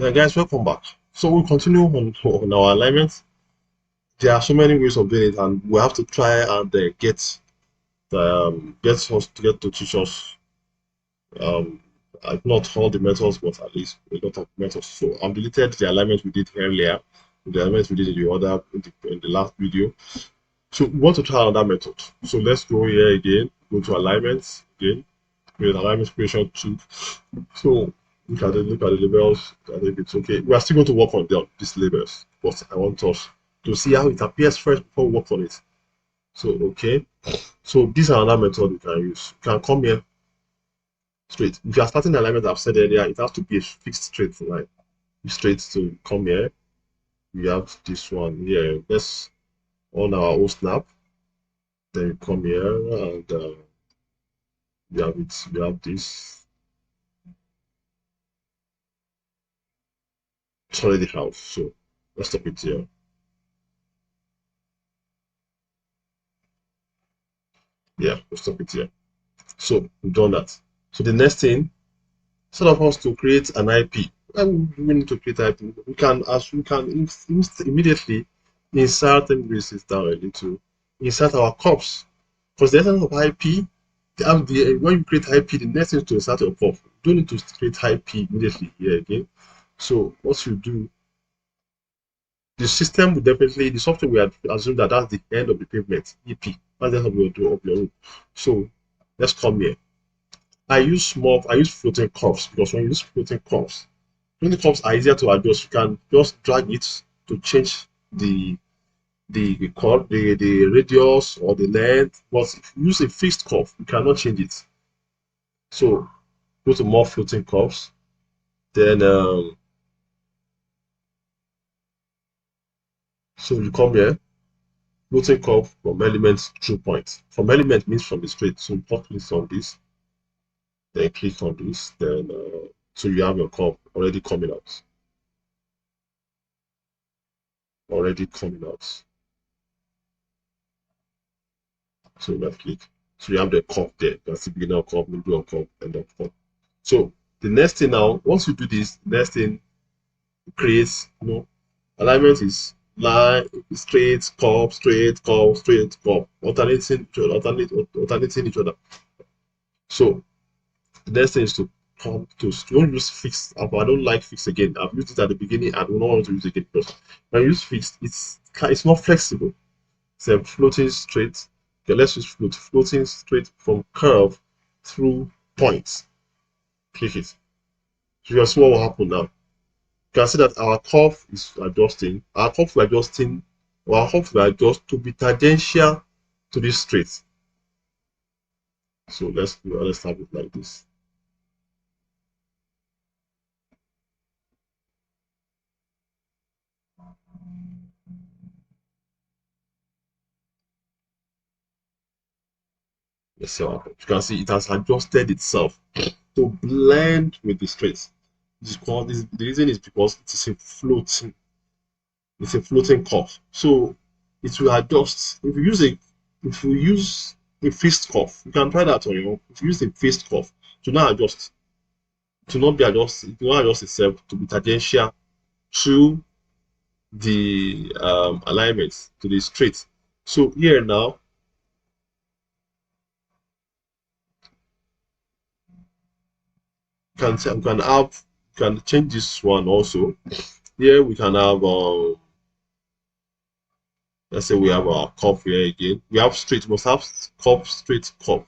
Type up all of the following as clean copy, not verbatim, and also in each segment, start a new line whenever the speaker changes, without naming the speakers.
Yeah, guys, welcome back. So we'll continue on our alignment. There are so many ways of doing it, and we have to try and get to teach us um not all the methods, but at least a lot of methods. So I've deleted the alignment we did earlier, the alignment we did in the last video. So we want to try another method. So let's go here again, go to alignments again, create alignment creation tool. So look at the labels. I think it's okay. We are still going to work on these labels, but I want us to see how it appears first before we work on it. So okay. So this is another method you can use. You can come here straight. If you are starting the alignment I've said earlier, it has to be a fixed straight line. Straight to come here. We have this one here. Let's on our old snap. Then you come here and we have it. We have this. It's already out. So let's stop it here. Yeah, we'll stop it here. So we've done that. So the next thing, instead of us to create an IP, and we need to create IP, we can immediately insert and bring this down a little, insert our corps. Because the essence of IP, when you create IP, the next thing is to insert your corp. You don't need to create IP immediately here again. So what you do, the system will definitely, the software will assume that that's the end of the pavement, EP. That's the end of your road. So let's come here. I use floating curves because when you use floating curves are easier to adjust. You can just drag it to change the curve, the radius or the length. But if you use a fixed curve, you cannot change it. So go to more floating curves. Then so you come here, floating curve from elements through points. From element means from the straight. So you click on this, then click on this, then so you have your curve already coming out. Already coming out. So left click. So you have the curve there. That's the beginning of curve, middle of curve, end of curve. So the next thing now, once you do this, the next thing creates, alignment is line, straight, curve, straight, curve, straight, curve, alternating each other. So the next thing is to come to don't use fixed. I don't like fixed again. I've used it at the beginning and will not want to use it again because when you use fixed, it's not flexible. It's a floating straight. Okay, let's use floating straight from curve through points. Click it. So you can see what will happen now. You can see that our curve is adjusting. Our curve will adjust to be tangential to this straight. So let's have it like this. Let's see what happens. You can see it has adjusted itself to blend with the straight. The reason is because it is a floating curve. So it will adjust. If you use a fixed curve, you can try that on your own. If you use a fixed curve, to not adjust, to not adjust itself to be tangential to the alignments to the straight. So here now, can change this one also. Here we can have let's say we have our curve here again. We have straight, we must have curve, straight, curve.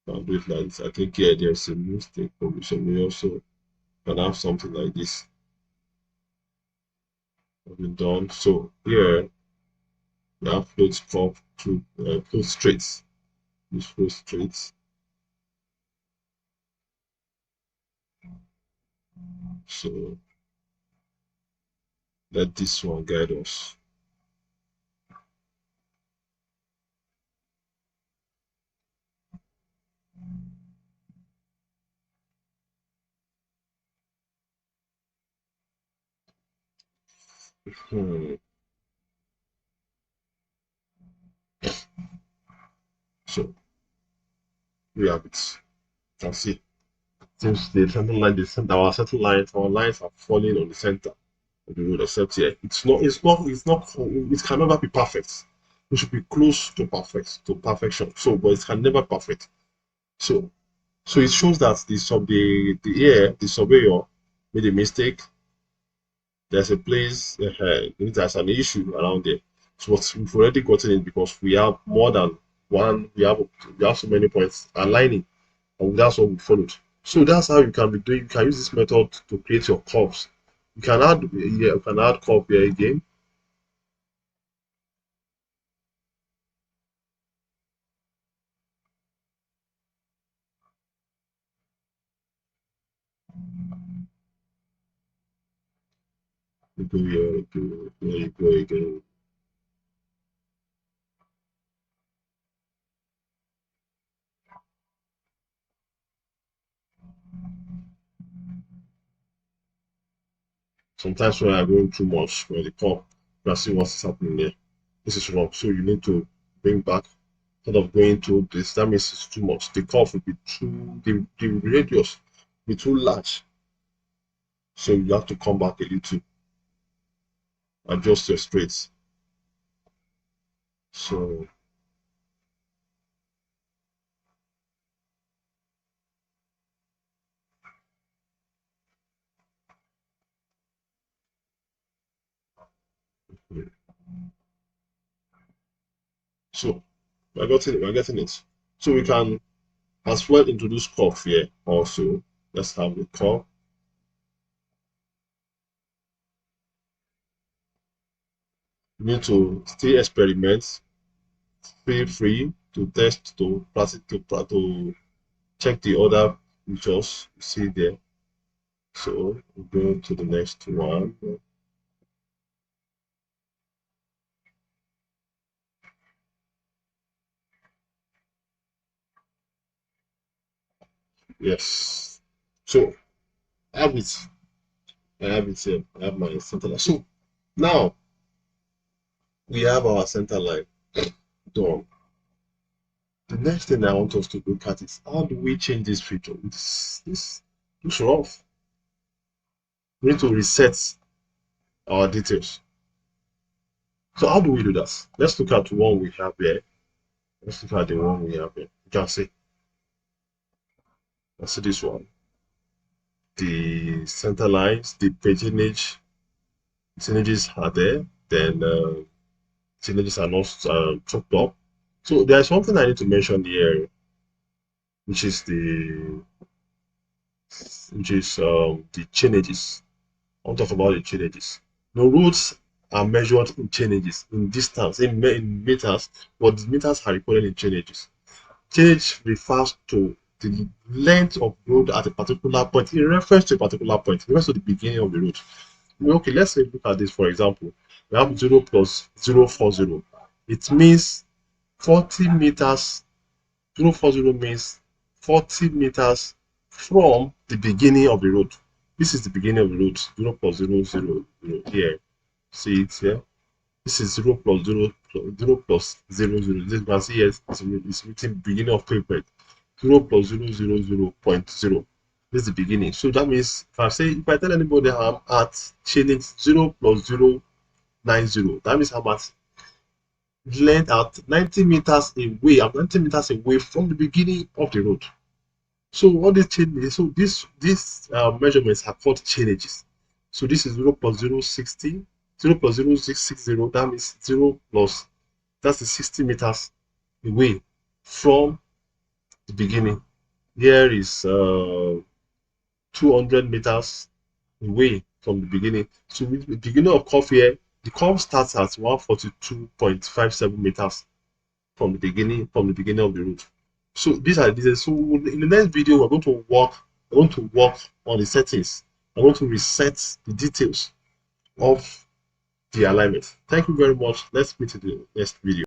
I'll do it like this. I think here there's a mistake. So we also can have something like this. Been done. So here we have float curve to float straights. Use float straights. So let this one guide us. Hmm. So we have it. You can see since the center line, our center lines, our lines are falling on the center of the road, except here. It can never be perfect. We should be close to perfection. So, but it can never be perfect. So, so it shows that the surveyor made a mistake. There's a place, there's an issue around there. So we've already gotten it because we have more than one, we have so many points aligning, and that's what we followed. So that's how you can be doing. You can use this method to create your curves. You can add curve here again. You go here, you go again. Sometimes when I'm going too much, when the curve, you can see what's happening there. This is wrong. So you need to bring back instead of going to this. That means it's too much. The curve will be the radius will be too large. So you have to come back a little, adjust your straights. So so we're getting it. So we can as well introduce curve here also. Let's have the curve. You need to still experiment. Feel free to test to practice to check the other features you see there. So we go to the next one. Yes. So I have it. I have it here. I have my center line. So now we have our center line done. The next thing I want us to look at is how do we change this feature? This looks rough. We need to reset our details. So how do we do that? Let's look at the one we have here. Let's look at the one we have here. You can see. Let's see this one. The center lines, the paginage, percentages are there. Then percentages are not chopped up. So there's something I need to mention here, which is the changes. I'll talk about the changes. The roads are measured in changes, in distance, in meters, but the meters are recorded in changes. Change refers to the length of road at a particular point in reference to a particular point, in reference to the beginning of the road. Okay, let's say look at this for example. We have 0 plus 040. It means 40 meters. 040 means 40 meters from the beginning of the road. This is the beginning of the road. 0 plus 000 here. See it here. This is 0 plus 0 This you can see here it's written beginning of pavement. 0 plus 000.0. This is the beginning. So that means if I tell anybody I'm at chaining 0 plus 090, that means I'm at length at 90 meters away. I'm 90 meters away from the beginning of the road. So what this changes, so this measurements are called changes. So this is 0 plus 060, 0 plus 0660, that means 0 plus, that's the 60 meters away from the beginning. Here is 200 meters away from the beginning. So with the beginning of curve here, the curve starts at 142.57 meters from the beginning of the road. So these are these. So in the next video, we're going to work on the settings. I'm going to reset the details of the alignment. Thank you very much. Let's meet in the next video.